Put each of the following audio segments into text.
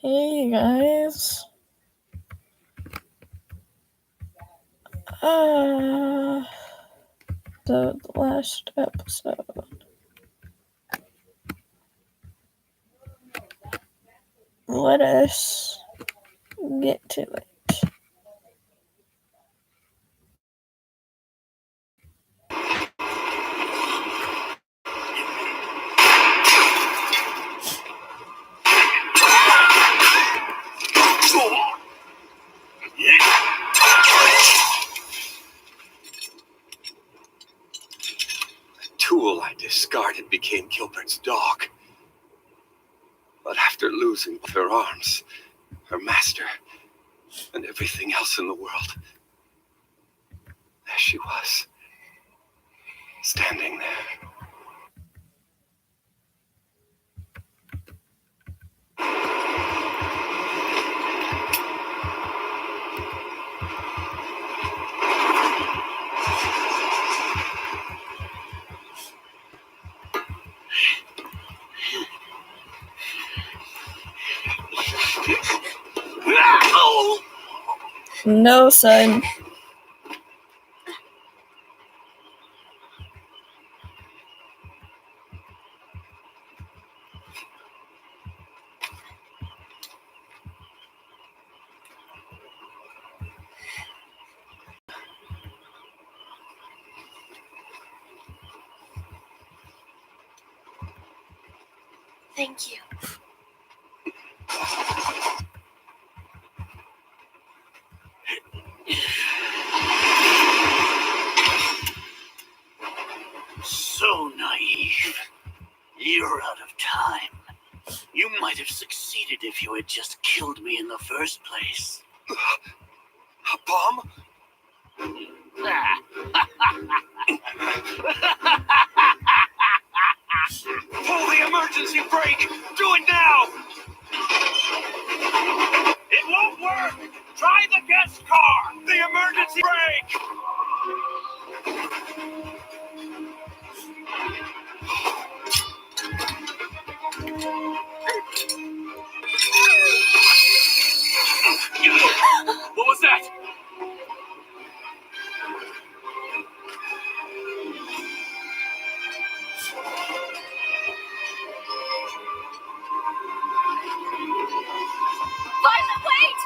Hey guys. The last episode. Let us get to it. Tool I discarded became Gilbert's dog. But after losing her arms, her master, and everything else in the world, there she was, standing there. No, son. Thank you. So naive. You're out of time. You might have succeeded if you had just killed me in the first place. A bomb? Pull the emergency brake! Do it now! It won't work! Try the guest car! The emergency brake! What was that? Violet, wait!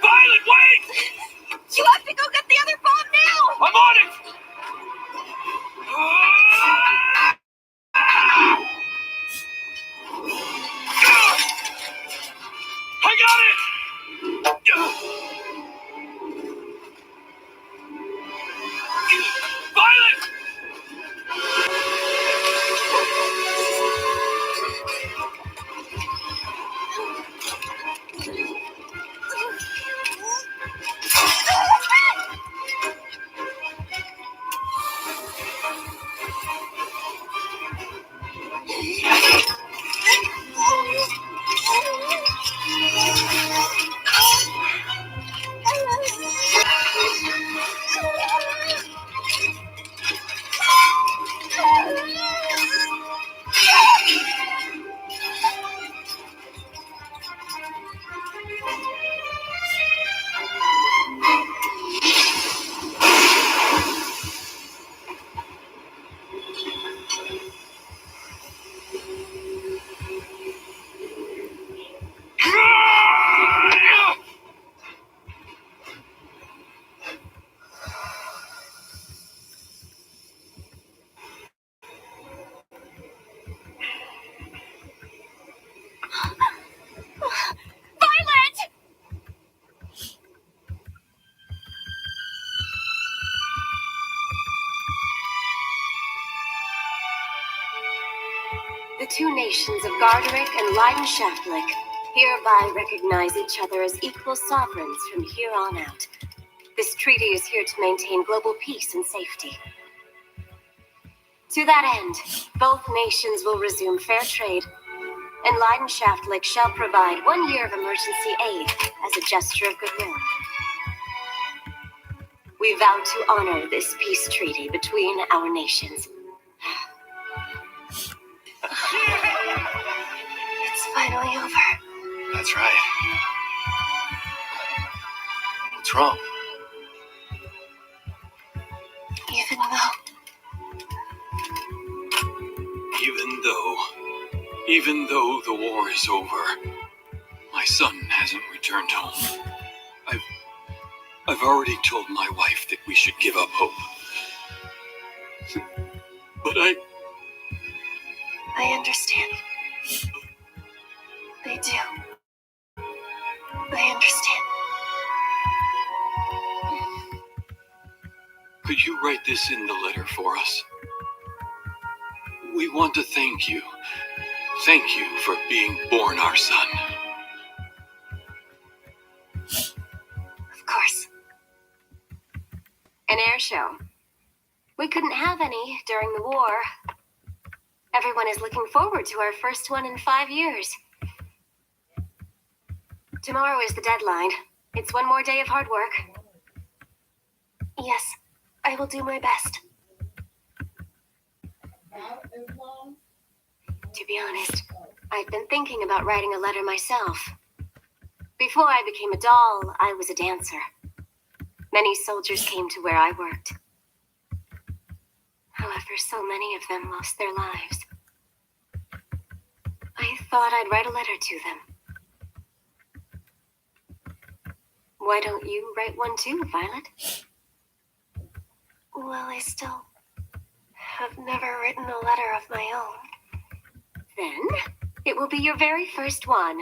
Violet, wait! You have to go get the other bomb now! I'm on it! I got it! Violet! Violet! The two nations of Garderick and Leidenschaftlich hereby recognize each other as equal sovereigns from here on out. This treaty is here to maintain global peace and safety. To that end, both nations will resume fair trade, and Leidenschaftlich shall provide 1 year of emergency aid as a gesture of goodwill. We vow to honor this peace treaty between our nations. It's finally over. That's right. What's wrong? Even though the war is over, my son hasn't returned home. I've already told my wife that we should give up hope. But I understand. I do. I understand. could you write this in the letter for us? We want to thank you. Thank you for being born our son. Of course. An air show. We couldn't have any during the war. Everyone is looking forward to our first one in 5 years. Tomorrow is the deadline. It's one more day of hard work. Yes, I will do my best. To be honest, I've been thinking about writing a letter myself. Before I became a doll, I was a dancer. Many soldiers came to where I worked. However, so many of them lost their lives. I thought I'd write a letter to them. Why don't you write one too, Violet? Well, I still have never written a letter of my own. Then, it will be your very first one.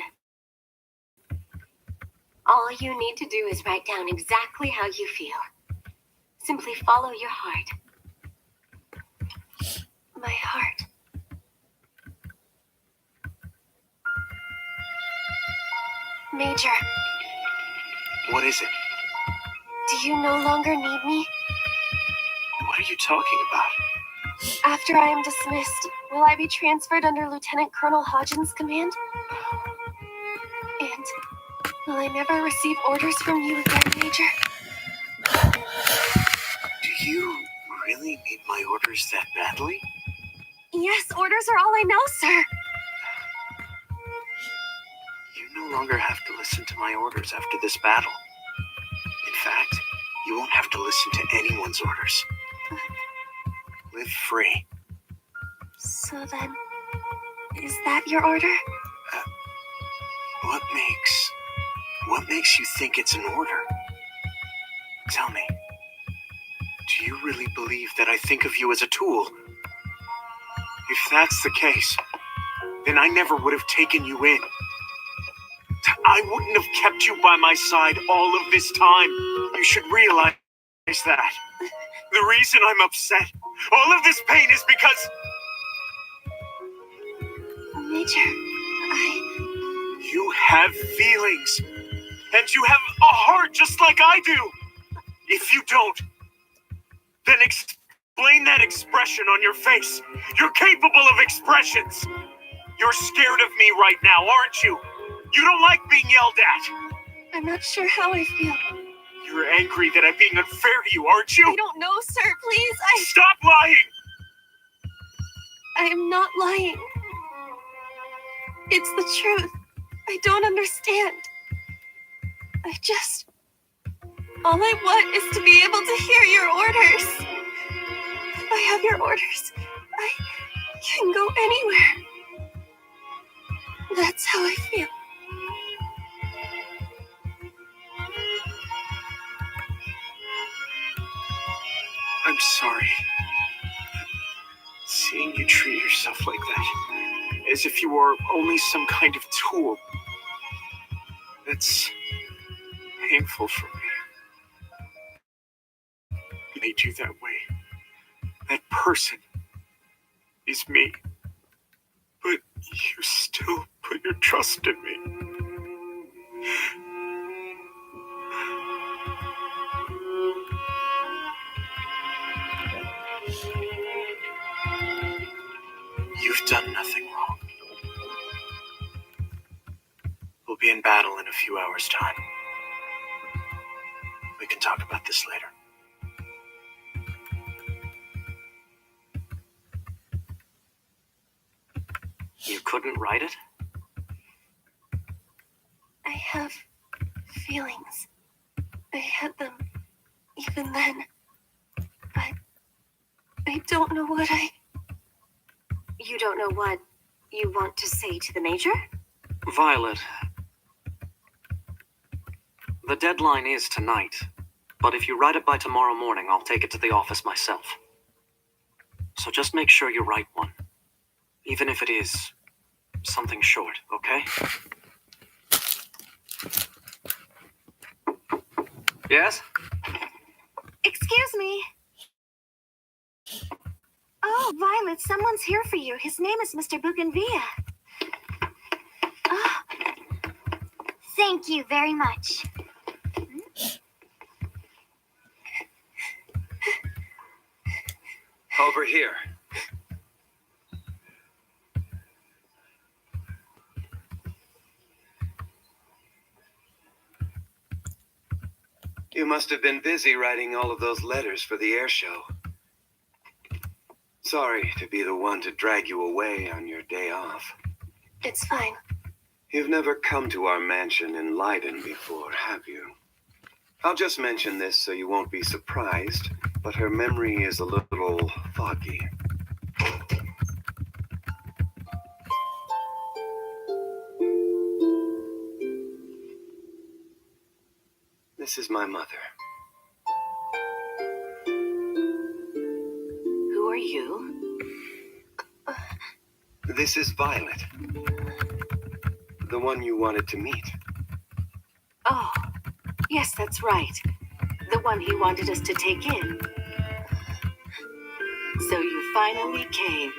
All you need to do is write down exactly how you feel. Simply follow your heart. My heart. Major. What is it? Do you no longer need me? What are you talking about? After I am dismissed, will I be transferred under Lieutenant Colonel Hodgins' command? And will I never receive orders from you again, Major? Do you really need my orders that badly? Yes, orders are all I know, sir. You no longer have to listen to my orders after this battle. In fact, you won't have to listen to anyone's orders. Live free. So then, is that your order? What makes you think it's an order? Tell me, do you really believe that I think of you as a tool? If that's the case, then I never would have taken you in. I wouldn't have kept you by my side all of this time. You should realize that. The reason I'm upset, all of this pain is because... Major, You have feelings. And you have a heart just like I do. If you don't, then explain that expression on your face. You're capable of expressions. You're scared of me right now, aren't you? You don't like being yelled at. I'm not sure how I feel. You're angry that I'm being unfair to you, aren't you? I don't know, sir. Please, Stop lying! I am not lying. It's the truth. I don't understand. All I want is to be able to hear your orders. If I have your orders, I can go anywhere. That's how I feel. I'm sorry. Seeing you treat yourself like that, as if you were only some kind of tool, that's painful for me. I made you that way. That person is me. But you still put your trust in me. You've done nothing wrong. We'll be in battle in a few hours' time. We can talk about this later. You couldn't write it? I have feelings. I had them even then. But I don't know what I... You don't know what you want to say to the Major? Violet, the deadline is tonight, but if you write it by tomorrow morning, I'll take it to the office myself. So just make sure you write one, even if it is something short, okay? Yes? Excuse me. Oh, Violet, someone's here for you. His name is Mr. Bougainvillea. Oh. Thank you very much. Over here. You must have been busy writing all of those letters for the air show. Sorry to be the one to drag you away on your day off. It's fine. You've never come to our mansion in Leiden before, have you? I'll just mention this so you won't be surprised, but her memory is a little foggy. This is my mother. Who are you? This is Violet. The one you wanted to meet. Oh, yes, that's right. The one he wanted us to take in. So you finally came.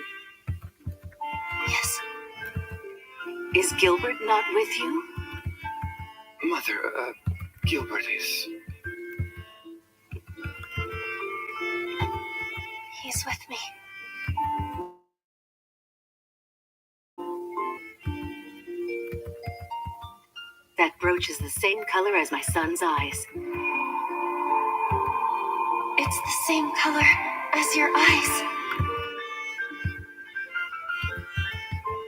Yes. Is Gilbert not with you? Mother, Gilbert is... He's with me. That brooch is the same color as my son's eyes. It's the same color as your eyes.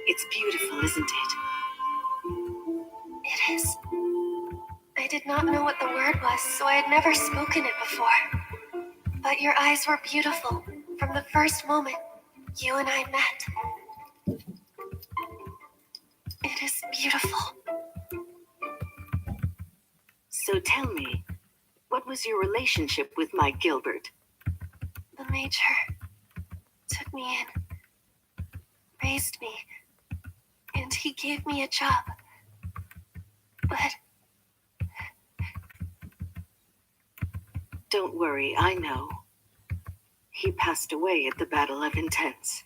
It's beautiful, isn't it? It is. I did not know what the word was, so I had never spoken it before. But your eyes were beautiful from the first moment you and I met. It is beautiful. So tell me, what was your relationship with my Gilbert? The Major took me in, raised me, and he gave me a job. But... Don't worry, I know. He passed away at the Battle of Intense.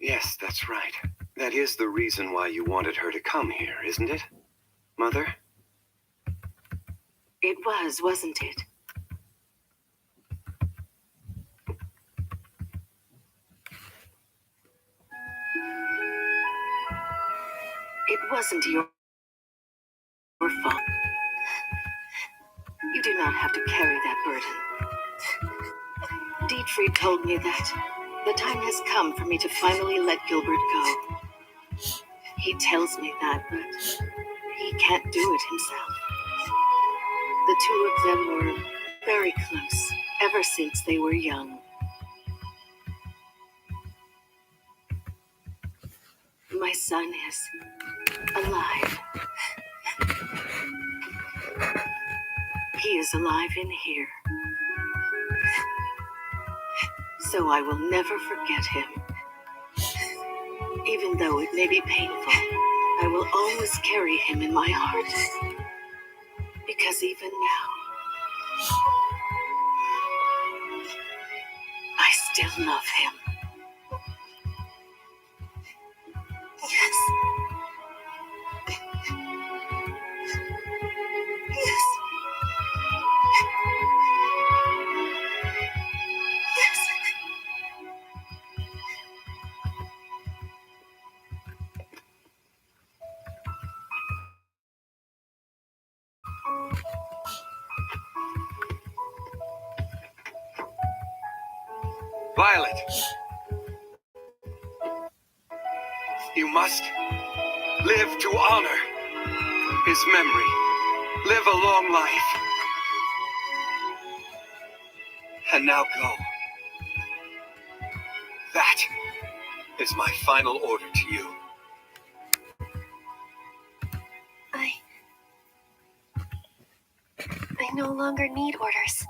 Yes, that's right. That is the reason why you wanted her to come here, isn't it, Mother? It was, wasn't it? It wasn't your fault. You do not have to carry that burden. Dietrich told me that the time has come for me to finally let Gilbert go. He tells me that, but he can't do it himself. The two of them were very close ever since they were young. My son is alive. He is alive in here. So I will never forget him. Even though it may be painful, I will always carry him in my heart. Because even now, I still love him. Yes. Yes. Yes. Violet! You must live to honor his memory. Live a long life. And now go. That is my final order to you. I no longer need orders.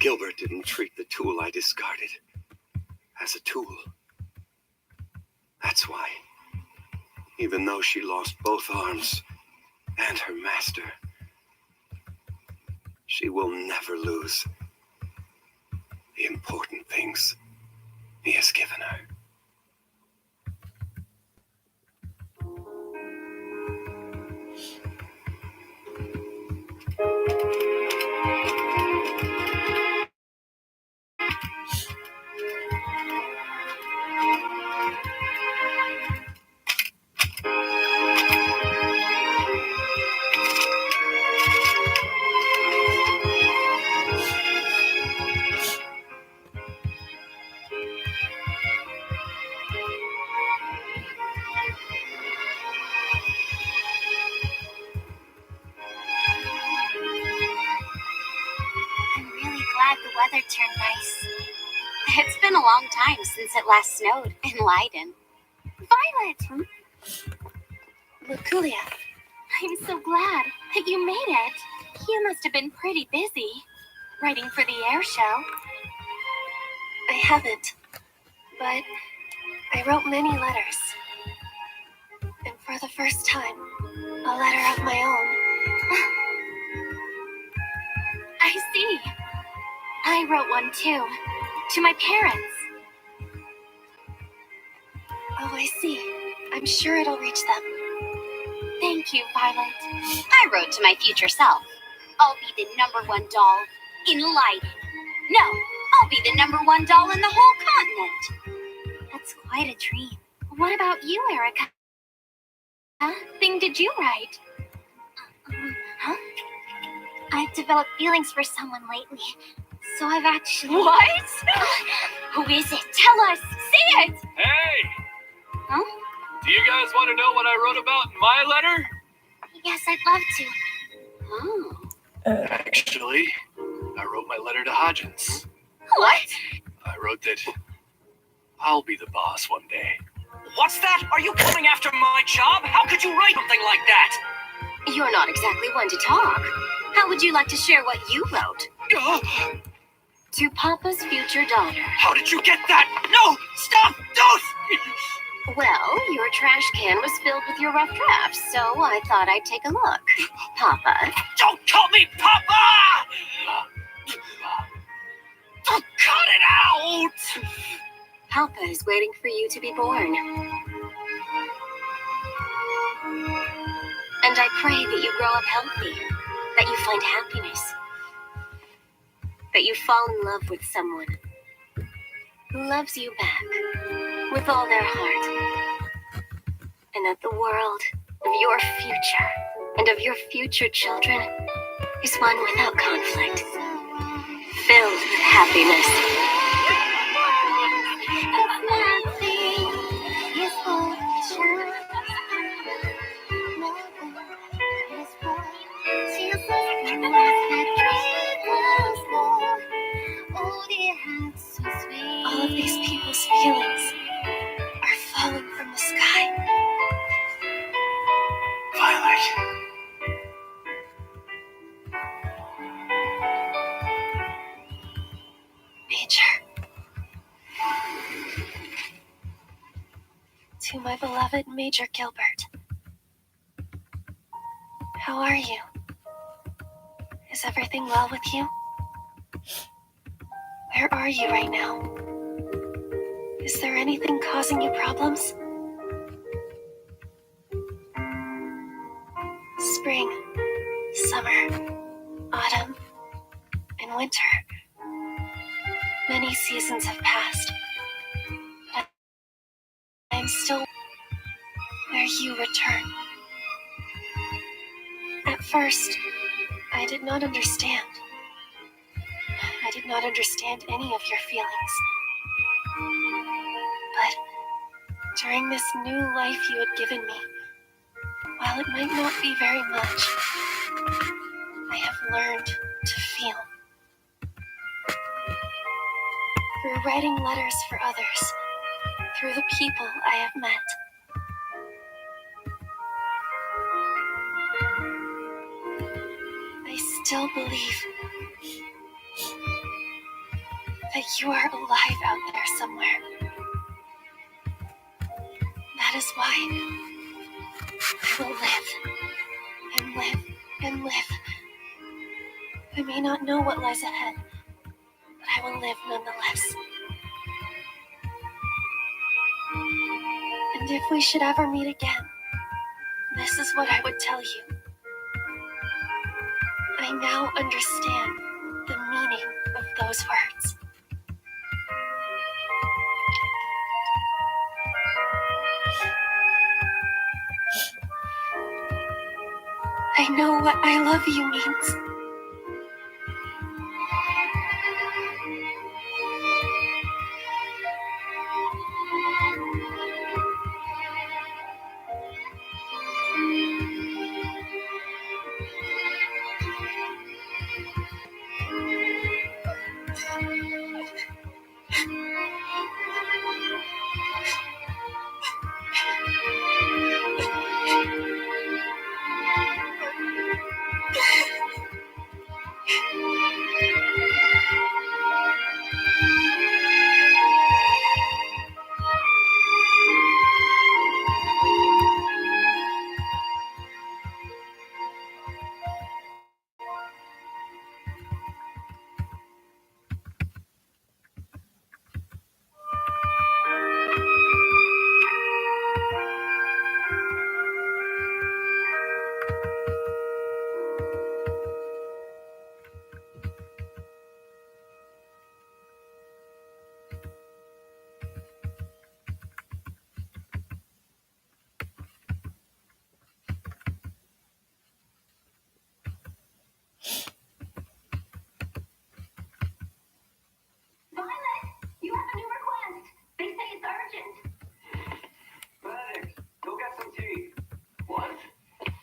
Gilbert didn't treat the tool I discarded as a tool. That's why, even though she lost both arms and her master, she will never lose the important things he has given her. I'm really glad the weather turned nice. It's been a long time since it last snowed in Leiden. Violet! Luculia, I'm so glad that you made it. You must have been pretty busy writing for the air show. I haven't, but I wrote many letters. And for the first time, a letter of my own. I see. I wrote one too, to my parents. Oh, I see. I'm sure it'll reach them. Thank you, Violet. I wrote to my future self. I'll be the #1 doll in Leiden. No, I'll be the #1 doll in the whole continent. That's quite a dream. What about you, Erica? Thing did you write? Huh? I've developed feelings for someone lately, so I've actually... What? Who is it? Tell us! Say it! Hey! Huh? Do you guys want to know what I wrote about in my letter? Yes, I'd love to. Oh. Actually, I wrote my letter to Hodgins. What? I wrote that I'll be the boss one day. What's that? Are you coming after my job? How could you write something like that? You're not exactly one to talk. How would you like to share what you wrote? To Papa's future daughter. How did you get that? No! Stop! Don't! Well, your trash can was filled with your rough drafts, so I thought I'd take a look. Papa. Don't call me Papa! Oh, cut it out! Papa is waiting for you to be born. And I pray that you grow up healthy, that you find happiness, that you fall in love with someone who loves you back with all their heart, and that the world of your future and of your future children is one without conflict, filled with happiness. All of these people's feelings are falling from the sky. Violet. Major. To my beloved Major Gilbert. How are you? Is everything well with you? Where are you right now? Is there anything causing you problems? Spring, summer, autumn, and winter. Many seasons have passed. But I'm still where you return. first, I did not understand. I did not understand any of your feelings. But during this new life you had given me, while it might not be very much, I have learned to feel. Through writing letters for others, through the people I have met. I still believe that you are alive out there somewhere. That is why I will live and live and live. I may not know what lies ahead, but I will live nonetheless. And if we should ever meet again, this is what I would tell you. I now understand the meaning of those words. I know what I love you means. You have a new request. They say it's urgent. Benedict, go get some tea. What?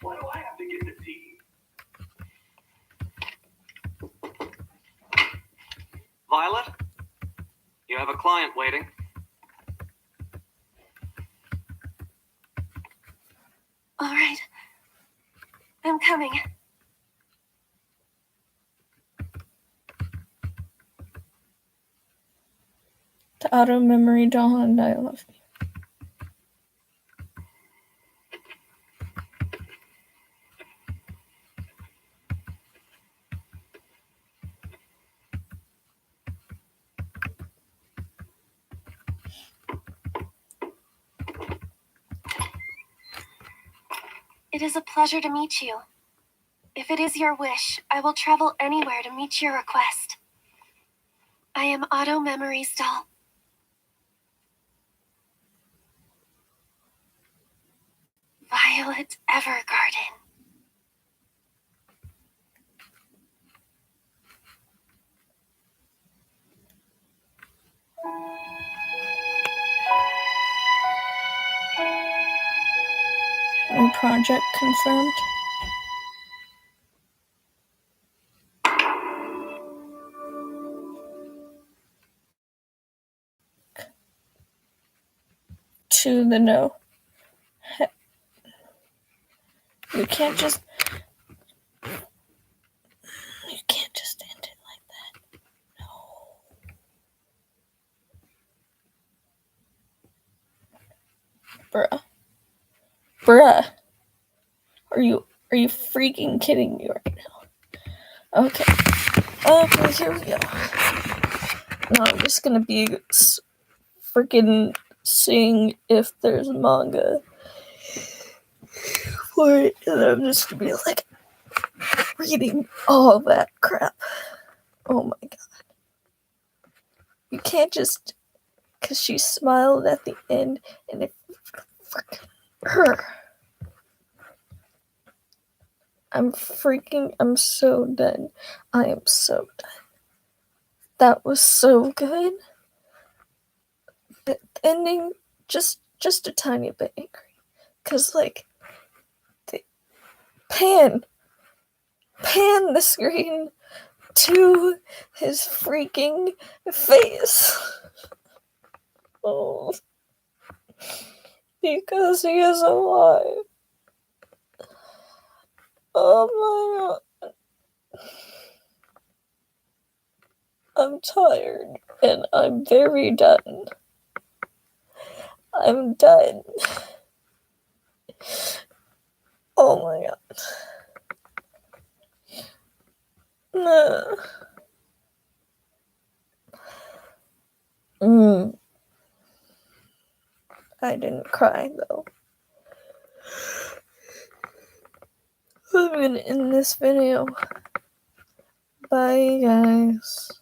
Why do I have to get the tea? Violet? You have a client waiting. All right. I'm coming. The auto memory dawned. I love you. It is a pleasure to meet you. If it is your wish, I will travel anywhere to meet your request. I am Auto Memory's doll. Violet Evergarden. New project confirmed. To the no. You can't just end it like that. No. Bruh. Are you freaking kidding me right now? Okay, here we go. Now I'm just gonna be freaking seeing if there's manga for it, and I'm just gonna be like reading all that crap. Oh my god. You can't just, because she smiled at the end, and it freaking her. I'm so done. I am so done. That was so good. The ending, just a tiny bit angry. Cause like, pan the screen to his freaking face. Oh. Because he is alive. Oh my god. I'm tired and I'm very done. I'm done. Oh my god. No. I didn't cry though. I'm gonna end this video. Bye guys.